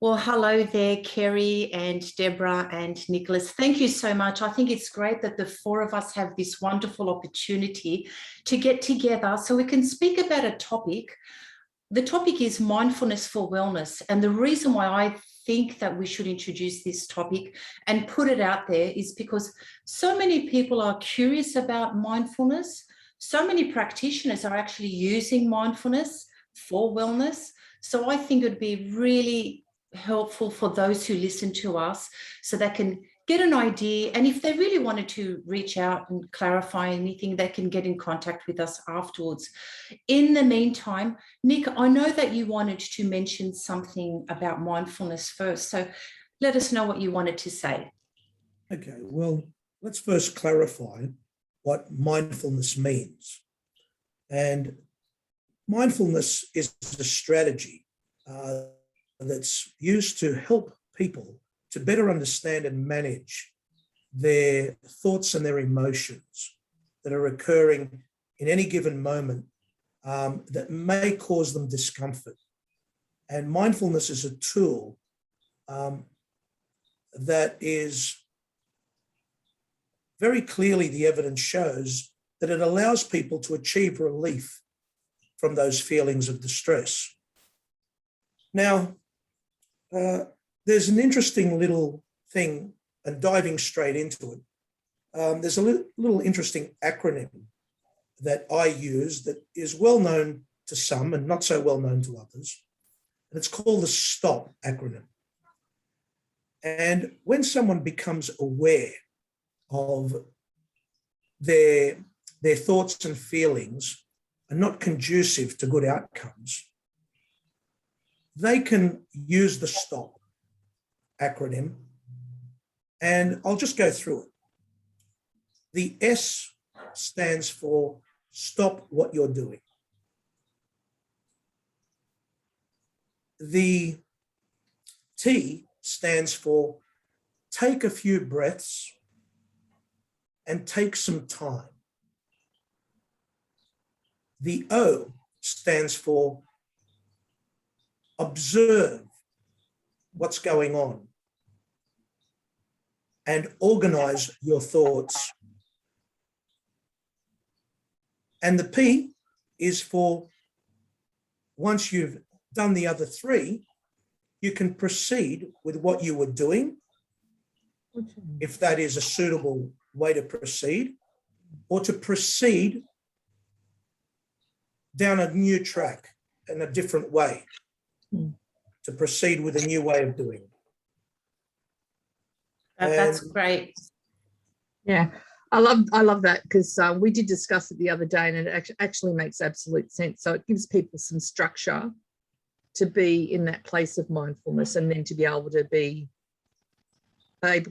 Well, hello there, Kerry and Deborah and Nicholas. Thank you so much. I think it's great that the four of us have this wonderful opportunity to get together so we can speak about a topic. The topic is mindfulness for wellness. And the reason why I think that we should introduce this topic and put it out there is because so many people are curious about mindfulness. So many practitioners are actually using mindfulness for wellness. So I think it would be really helpful for those who listen to us so they can get an idea, and if they really wanted to reach out and clarify anything, they can get in contact with us afterwards. In the meantime, Nick, I know that you wanted to mention something about mindfulness first, so let us know what you wanted to say. Okay, well, let's first clarify what mindfulness means. And mindfulness is a strategy that's used to help people to better understand and manage their thoughts and their emotions that are occurring in any given moment that may cause them discomfort. And mindfulness is a tool that is very clearly, the evidence shows that it allows people to achieve relief from those feelings of distress. Now, there's an interesting little thing, and diving straight into it, there's a little interesting acronym that I use that is well known to some and not so well known to others, and it's called the STOP acronym. And when someone becomes aware of their thoughts and feelings are not conducive to good outcomes, they can use the STOP acronym, and I'll just go through it. The S stands for stop what you're doing. The T stands for take a few breaths and take some time. The O stands for observe what's going on and organize your thoughts. And the P is for once you've done the other three, you can proceed with what you were doing, if that is a suitable way to proceed, or to proceed down a new track in a different way, to proceed with a new way of doing it. That's great. Yeah, I love that, because we did discuss it the other day, and it actually makes absolute sense. So it gives people some structure to be in that place of mindfulness, and then to be able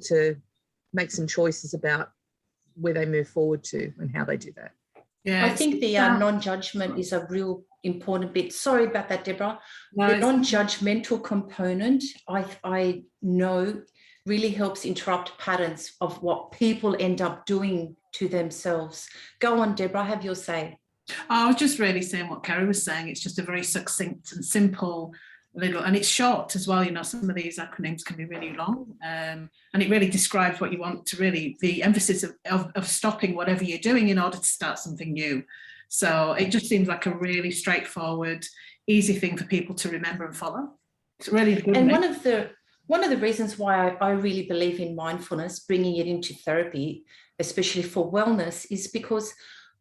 to make some choices about where they move forward to and how they do that. Yeah, I think the non-judgment is a real important bit. Sorry about that, Deborah. No, the non-judgmental component, I know, really helps interrupt patterns of what people end up doing to themselves. Go on, Deborah, have your say. I was just really saying what Kerry was saying. It's just a very succinct and simple little, and it's short as well. You know, some of these acronyms can be really long, and it really describes what you want to really, the emphasis of stopping whatever you're doing in order to start something new. So it just seems like a really straightforward, easy thing for people to remember and follow. It's really good. And one of the reasons why I really believe in mindfulness, bringing it into therapy, especially for wellness, is because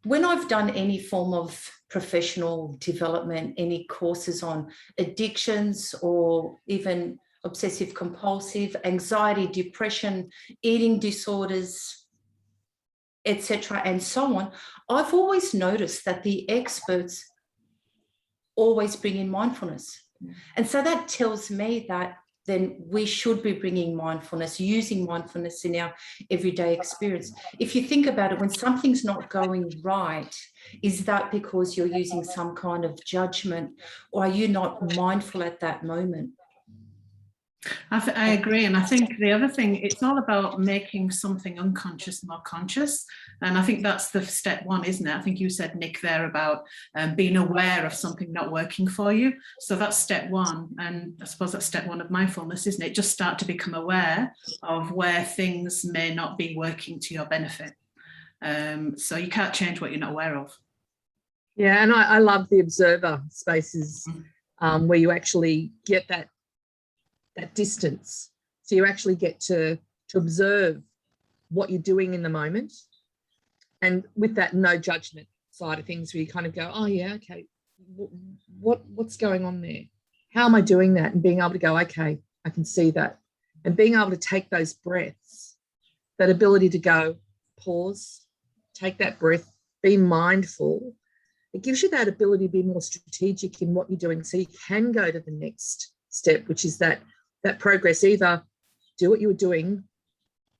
when I've done any form of professional development, any courses on addictions or even obsessive compulsive, anxiety, depression, eating disorders, etc., and so on, I've always noticed that the experts always bring in mindfulness. And so that tells me that then we should be bringing mindfulness, using mindfulness in our everyday experience. If you think about it, when something's not going right, is that because you're using some kind of judgment, or are you not mindful at that moment? I agree. And I think the other thing, it's all about making something unconscious more conscious. And I think that's the step one, isn't it? I think you said, Nick, there about being aware of something not working for you. So that's step one. And I suppose that's step one of mindfulness, isn't it? Just start to become aware of where things may not be working to your benefit. So you can't change what you're not aware of. Yeah, and I love the observer spaces where you actually get that distance. So you actually get to observe what you're doing in the moment. And with that no judgment side of things, where you kind of go, oh yeah, okay, what's going on there? How am I doing that? And being able to go, okay, I can see that. And being able to take those breaths, that ability to go, pause, take that breath, be mindful. It gives you that ability to be more strategic in what you're doing, so you can go to the next step, which is that progress. Either do what you were doing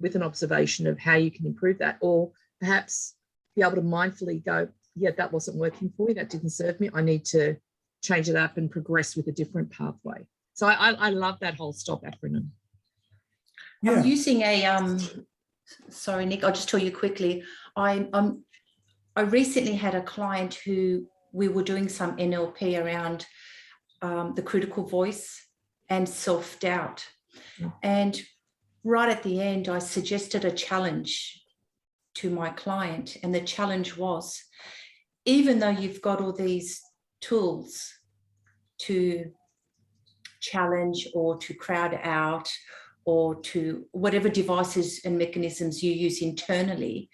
with an observation of how you can improve that, or perhaps be able to mindfully go, yeah, that wasn't working for me, that didn't serve me, I need to change it up and progress with a different pathway. So I love that whole STOP acronym. Yeah. I'm using a, sorry, Nick, I'll just tell you quickly. I recently had a client who we were doing some NLP around the critical voice and self-doubt. And right at the end, I suggested a challenge to my client. And the challenge was, even though you've got all these tools to challenge or to crowd out or to whatever devices and mechanisms you use internally,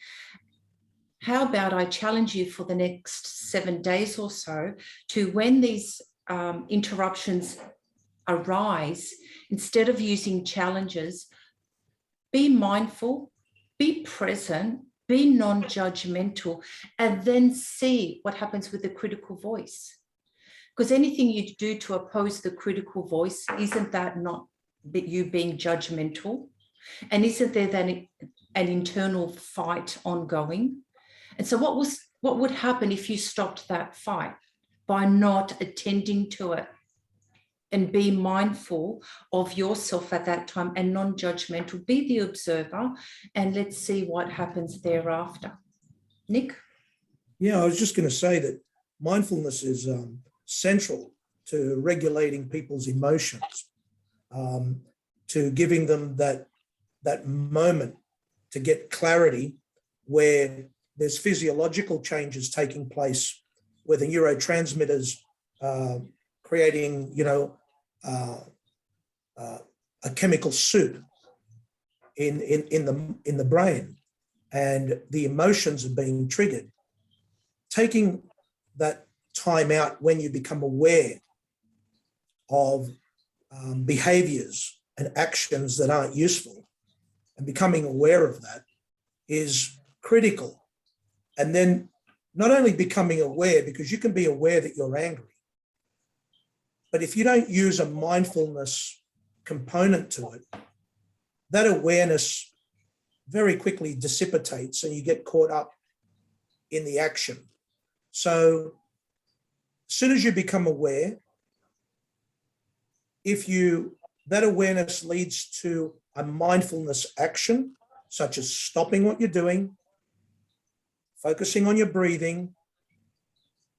how about I challenge you for the next 7 days or so to, when these interruptions arise, instead of using challenges, be mindful, be present, be non-judgmental, and then see what happens with the critical voice. Because anything you do to oppose the critical voice, isn't that not you being judgmental? And isn't there then an internal fight ongoing? And so what would happen if you stopped that fight by not attending to it and be mindful of yourself at that time and non-judgmental? Be the observer, and let's see what happens thereafter. Nick? Yeah, I was just going to say that mindfulness is central to regulating people's emotions, to giving them that moment to get clarity, where there's physiological changes taking place, where the neurotransmitters creating, a chemical soup in the brain, and the emotions are being triggered. Taking that time out when you become aware of behaviors and actions that aren't useful, and becoming aware of that is critical. And then not only becoming aware, because you can be aware that you're angry, but if you don't use a mindfulness component to it, that awareness very quickly dissipates and you get caught up in the action. So as soon as you become aware, that awareness leads to a mindfulness action, such as stopping what you're doing, focusing on your breathing,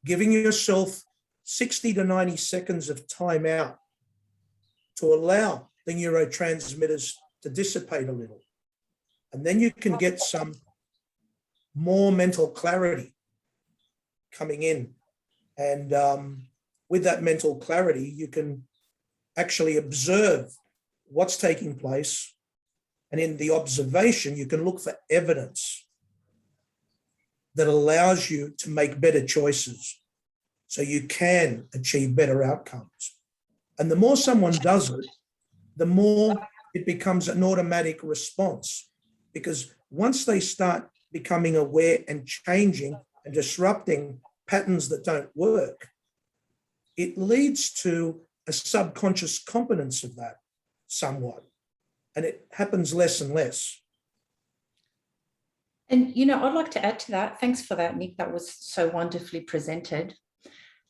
giving yourself 60 to 90 seconds of time out to allow the neurotransmitters to dissipate a little. And then you can get some more mental clarity coming in. And with that mental clarity, you can actually observe what's taking place. And in the observation, you can look for evidence that allows you to make better choices so you can achieve better outcomes. And the more someone does it, the more it becomes an automatic response, because once they start becoming aware and changing and disrupting patterns that don't work, it leads to a subconscious competence of that somewhat, and it happens less and less. And, I'd like to add to that. Thanks for that, Nick. That was so wonderfully presented.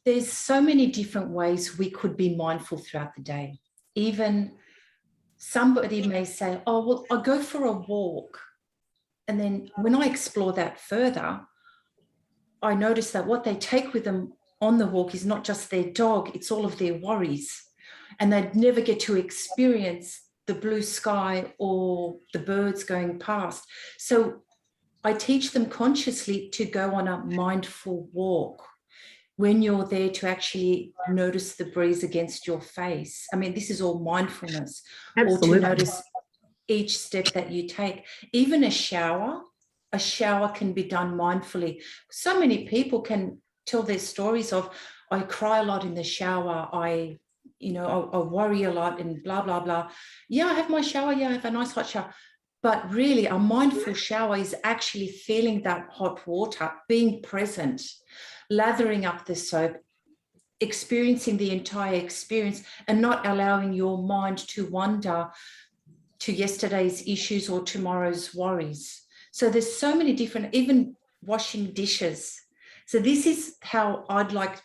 There's so many different ways we could be mindful throughout the day. Even somebody may say, oh, well, I'll go for a walk. And then when I explore that further, I notice that what they take with them on the walk is not just their dog, it's all of their worries. And they'd never get to experience the blue sky or the birds going past. So I teach them consciously to go on a mindful walk when you're there, to actually notice the breeze against your face. I mean, this is all mindfulness. Absolutely. Or to notice each step that you take. Even a shower can be done mindfully. So many people can tell their stories of, I cry a lot in the shower, I worry a lot and blah, blah, blah. Yeah, I have my shower. Yeah, I have a nice hot shower. But really, a mindful shower is actually feeling that hot water, being present, lathering up the soap, experiencing the entire experience, and not allowing your mind to wander to yesterday's issues or tomorrow's worries. So there's so many different, even washing dishes. So this is how I'd like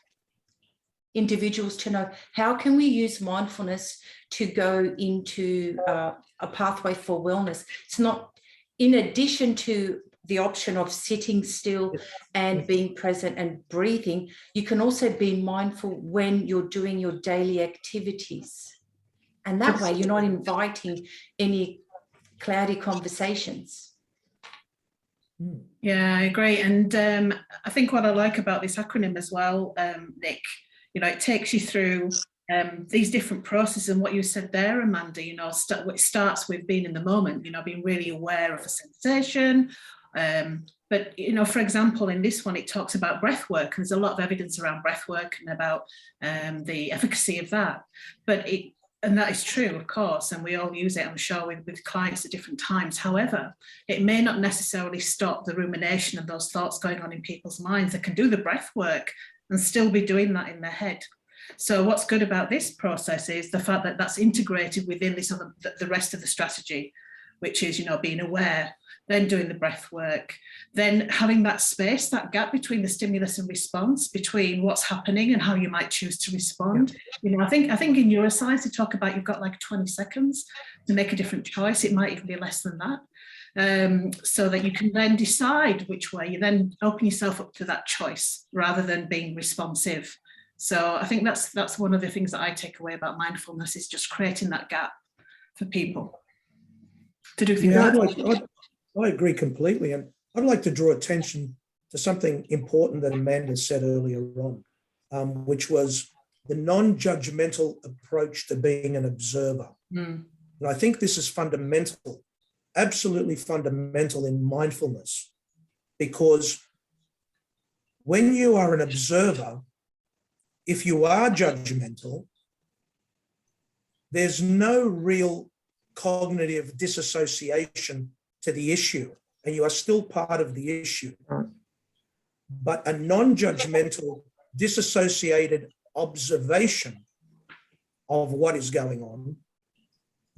individuals to know, how can we use mindfulness to go into a pathway for wellness? It's not in addition to the option of sitting still and being present and breathing. You can also be mindful when you're doing your daily activities. And that way you're not inviting any cloudy conversations. Yeah, I agree. And I think what I like about this acronym as well, Nick, it takes you through these different processes. And what you said there, Amanda, it starts with being in the moment, being really aware of a sensation. But, for example, in this one, it talks about breath work. There's a lot of evidence around breath work and about the efficacy of that. And that is true, of course, and we all use it, I'm sure, with clients at different times. However, it may not necessarily stop the rumination of those thoughts going on in people's minds. They can do the breath work and still be doing that in their head. So what's good about this process is the fact that that's integrated within the rest of the strategy, which is, being aware, then doing the breath work, then having that space, that gap between the stimulus and response, between what's happening and how you might choose to respond. I think in neuroscience, they talk about you've got like 20 seconds to make a different choice. It might even be less than that. So that you can then decide which way. You then open yourself up to that choice rather than being responsive. So I think that's one of the things that I take away about mindfulness, is just creating that gap for people to do things. Yeah, I agree completely. And I'd like to draw attention to something important that Amanda said earlier on, which was the non-judgmental approach to being an observer. And I think this is fundamental, absolutely fundamental in mindfulness, because when you are an observer, if you are judgmental, there's no real cognitive disassociation to the issue, and you are still part of the issue. But a non-judgmental, disassociated observation of what is going on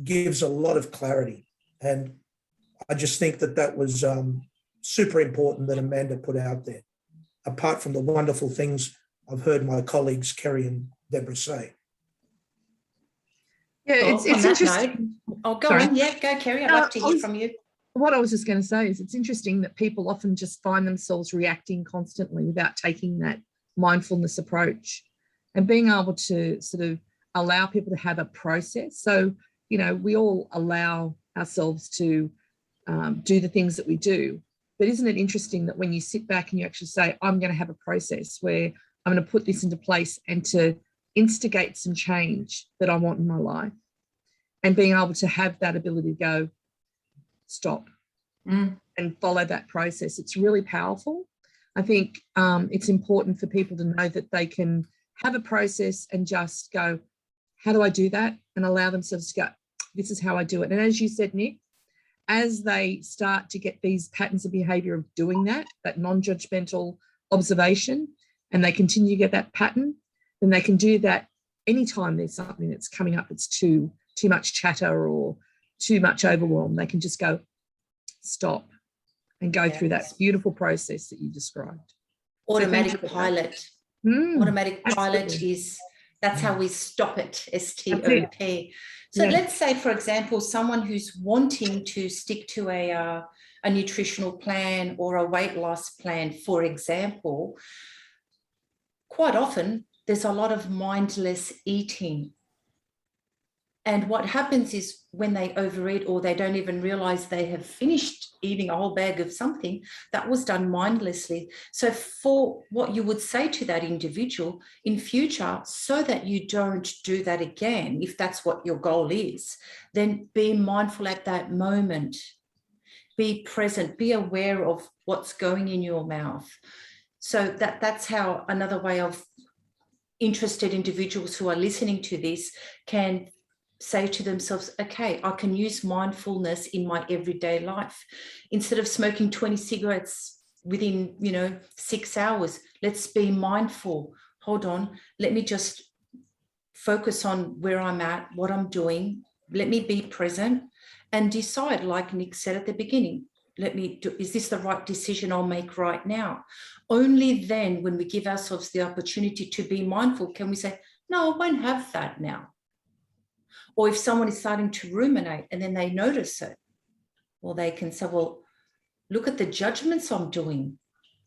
gives a lot of clarity. And I just think that was super important that Amanda put out there, apart from the wonderful things I've heard my colleagues Kerry and Deborah say. Yeah, it's interesting. Go on. Yeah, go, Kerry. I'd love to hear from you. What I was just going to say is it's interesting that people often just find themselves reacting constantly without taking that mindfulness approach, and being able to sort of allow people to have a process. So, we all allow ourselves to do the things that we do. But isn't it interesting that when you sit back and you actually say, I'm going to have a process where I'm going to put this into place and to instigate some change that I want in my life, and being able to have that ability to go, stop and follow that process. It's really powerful. I think it's important for people to know that they can have a process and just go, how do I do that? And allow themselves to go, this is how I do it. And as you said, Nick, as they start to get these patterns of behavior of doing that non-judgmental observation, and they continue to get that pattern, then they can do that anytime there's something that's coming up that's too much chatter or too much overwhelm. They can just go, stop, and go through that beautiful process that you described. Automatic pilot. Automatic pilot is That's how we stop it, STOP. So Yeah. let's say, for example, someone who's wanting to stick to a nutritional plan or a weight loss plan, for example, quite often there's a lot of mindless eating. And what happens is when they overeat or they don't even realize they have finished eating a whole bag of something, that was done mindlessly. So for what you would say to that individual in future, so that you don't do that again, if that's what your goal is, then be mindful at that moment. Be present, be aware of what's going in your mouth. So that's how another way of interested individuals who are listening to this can say to themselves, okay, I can use mindfulness in my everyday life. Instead of smoking 20 cigarettes within, 6 hours, let's be mindful. Hold on, let me just focus on where I'm at, what I'm doing. Let me be present and decide, like Nick said at the beginning, is this the right decision I'll make right now? Only then, when we give ourselves the opportunity to be mindful, can we say, no, I won't have that now. Or if someone is starting to ruminate and then they notice it, well, they can say, well, look at the judgments I'm doing,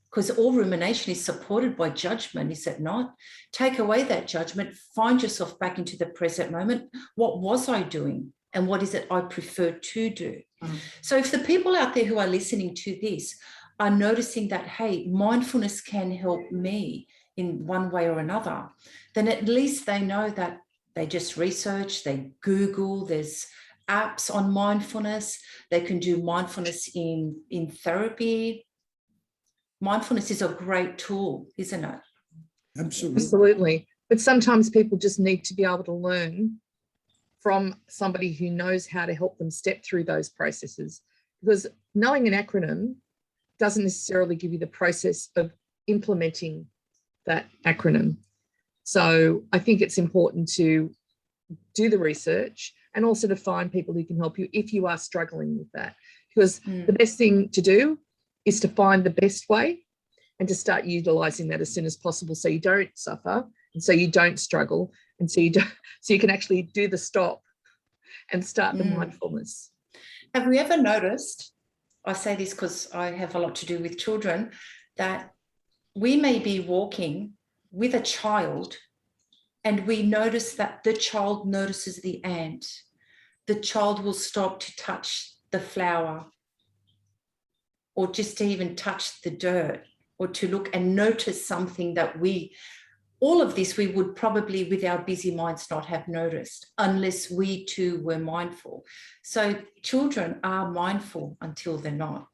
because all rumination is supported by judgment, is it not? Take away that judgment, find yourself back into the present moment. What was I doing? And what is it I prefer to do? So if the people out there who are listening to this are noticing that, hey, mindfulness can help me in one way or another, then at least they know that they just research, they Google, there's apps on mindfulness. They can do mindfulness in therapy. Mindfulness is a great tool, isn't it? Absolutely. Absolutely. But sometimes people just need to be able to learn from somebody who knows how to help them step through those processes, because knowing an acronym doesn't necessarily give you the process of implementing that acronym. So I think it's important to do the research and also to find people who can help you if you are struggling with that, because the best thing to do is to find the best way and to start utilizing that as soon as possible, so you don't suffer and so you don't struggle, and so you can actually do the stop and start the mindfulness. Have we ever noticed, I say this because I have a lot to do with children, that we may be walking with a child and we notice that the child notices the ant. The child will stop to touch the flower or just to even touch the dirt or to look and notice something that all of this we would probably with our busy minds not have noticed unless we too were mindful. So children are mindful until they're not.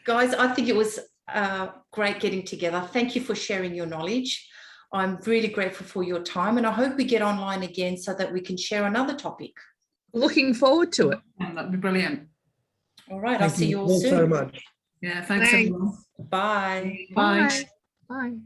Guys, I think it was great getting together. Thank you for sharing your knowledge. I'm really grateful for your time, and I hope we get online again so that we can share another topic. Looking forward to it. That'd be brilliant. All right, I'll see you all soon. So much. Yeah, thanks everyone. Bye. Bye. Bye.